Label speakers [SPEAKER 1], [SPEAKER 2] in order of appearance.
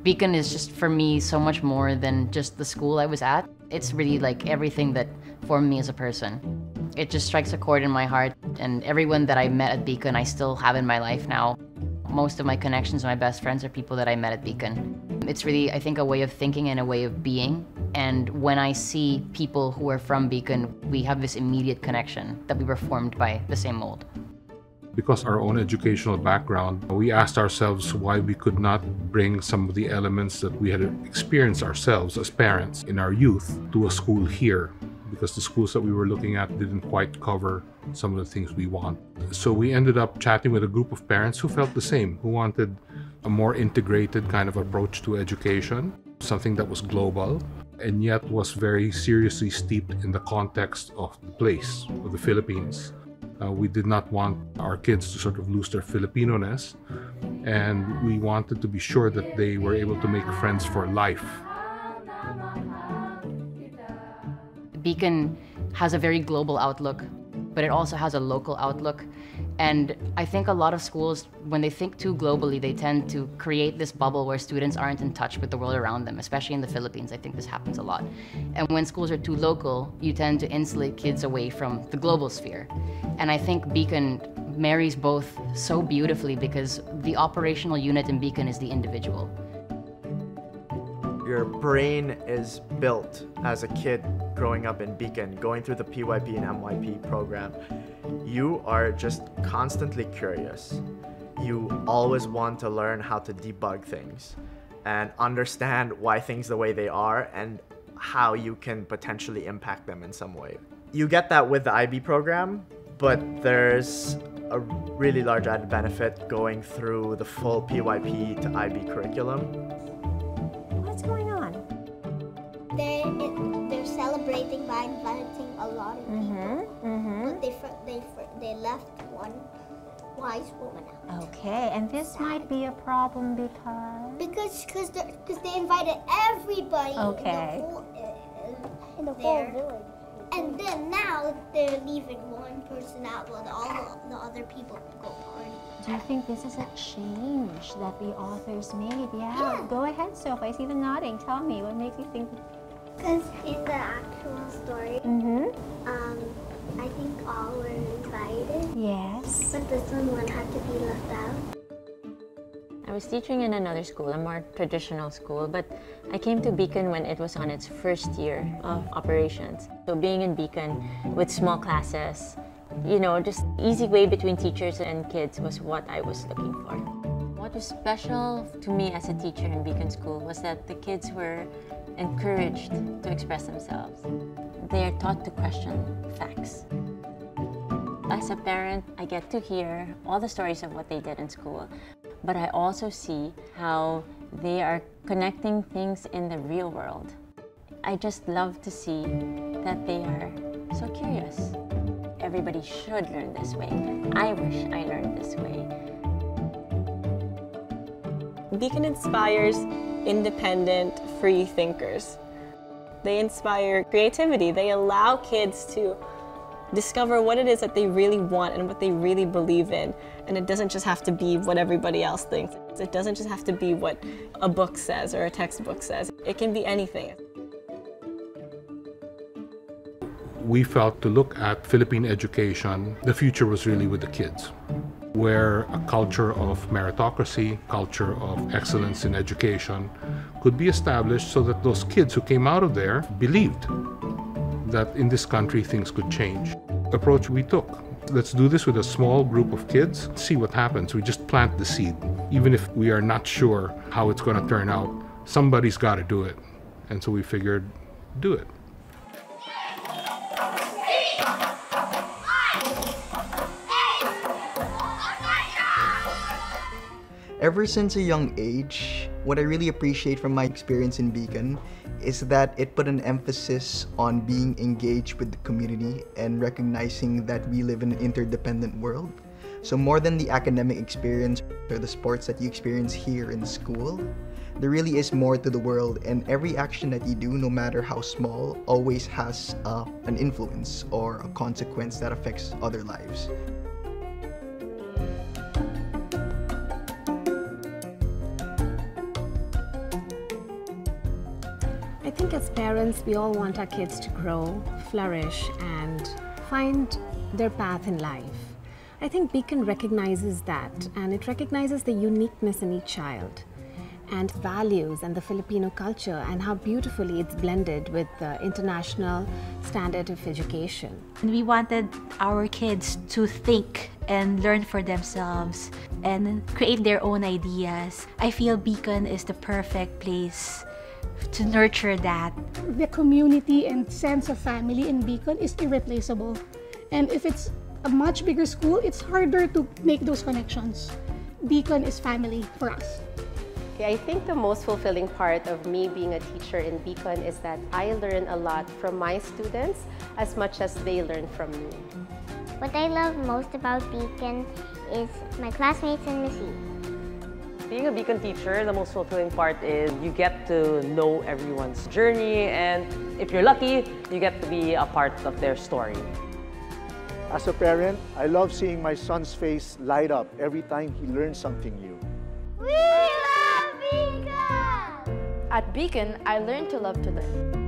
[SPEAKER 1] Beacon is just, for me, so much more than just the school I was at. It's really like everything that formed me as a person. It just strikes a chord in my heart, and everyone that I met at Beacon I still have in my life now. Most of my connections, my best friends, are people that I met at Beacon. It's really, I think, a way of thinking and a way of being. And when I see people who are from Beacon, we have this immediate connection that we were formed by the same mold.
[SPEAKER 2] Because our own educational background, we asked ourselves why we could not bring some of the elements that we had experienced ourselves as parents in our youth to a school here, because the schools that we were looking at didn't quite cover some of the things we want. So we ended up chatting with a group of parents who felt the same, who wanted a more integrated kind of approach to education, something that was global, and yet was very seriously steeped in the context of the place, of the Philippines. We did not want our kids to sort of lose their Filipino-ness, and we wanted to be sure that they were able to make friends for life.
[SPEAKER 1] Beacon has a very global outlook, but it also has a local outlook. And I think a lot of schools, when they think too globally, they tend to create this bubble where students aren't in touch with the world around them, especially in the Philippines. I think this happens a lot. And when schools are too local, you tend to insulate kids away from the global sphere. And I think Beacon marries both so beautifully, because the operational unit in Beacon is the individual.
[SPEAKER 3] Your brain is built as a kid growing up in Beacon, going through the PYP and MYP program. You are just constantly curious. You always want to learn how to debug things and understand why things the way they are and how you can potentially impact them in some way. You get that with the IB program, but there's a really large added benefit going through the full PYP to IB curriculum.
[SPEAKER 4] What's going on?
[SPEAKER 5] They're celebrating by inviting a lot of people, but they left one wise woman out.
[SPEAKER 4] Okay, and this might be a problem
[SPEAKER 5] because they invited everybody in the whole village. And then now they're leaving one person out while all the other people go party.
[SPEAKER 4] Do you think this is a change that the authors made? Yeah. Go ahead, Soph. I see them nodding. Tell me, what makes you think?
[SPEAKER 5] Because in the actual story, I think all were invited.
[SPEAKER 4] Yes.
[SPEAKER 5] But this one had to be left out.
[SPEAKER 6] I was teaching in another school, a more traditional school, but I came to Beacon when it was on its first year of operations. So being in Beacon with small classes, you know, just easy way between teachers and kids was what I was looking for. What was special to me as a teacher in Beacon School was that the kids were encouraged to express themselves. They are taught to question facts. As a parent, I get to hear all the stories of what they did in school, but I also see how they are connecting things in the real world. I just love to see that they are so curious. Everybody should learn this way. I wish I learned this way.
[SPEAKER 7] Beacon inspires independent, free thinkers. They inspire creativity. They allow kids to discover what it is that they really want and what they really believe in. And it doesn't just have to be what everybody else thinks. It doesn't just have to be what a book says or a textbook says. It can be anything.
[SPEAKER 2] We felt to look at Philippine education, the future was really with the kids, where a culture of meritocracy, culture of excellence in education could be established so that those kids who came out of there believed that in this country things could change. The approach we took, let's do this with a small group of kids, see what happens. We just plant the seed. Even if we are not sure how it's going to turn out, somebody's got to do it. And so we figured, do it.
[SPEAKER 8] Ever since a young age, what I really appreciate from my experience in Beacon is that it put an emphasis on being engaged with the community and recognizing that we live in an interdependent world. So more than the academic experience or the sports that you experience here in school, there really is more to the world, and every action that you do, no matter how small, always has an influence or a consequence that affects other lives.
[SPEAKER 9] I think as parents, we all want our kids to grow, flourish, and find their path in life. I think Beacon recognizes that, and it recognizes the uniqueness in each child and values and the Filipino culture and how beautifully it's blended with the international standard of education.
[SPEAKER 10] We wanted our kids to think and learn for themselves and create their own ideas. I feel Beacon is the perfect place to nurture that.
[SPEAKER 11] The community and sense of family in Beacon is irreplaceable. And if it's a much bigger school, it's harder to make those connections. Beacon is family for us.
[SPEAKER 12] I think the most fulfilling part of me being a teacher in Beacon is that I learn a lot from my students as much as they learn from me.
[SPEAKER 5] What I love most about Beacon is my classmates and Miss E.
[SPEAKER 13] Being a Beacon teacher, the most fulfilling part is you get to know everyone's journey, and if you're lucky, you get to be a part of their story.
[SPEAKER 14] As a parent, I love seeing my son's face light up every time he learns something new.
[SPEAKER 5] We love Beacon!
[SPEAKER 15] At Beacon, I learned to love to learn.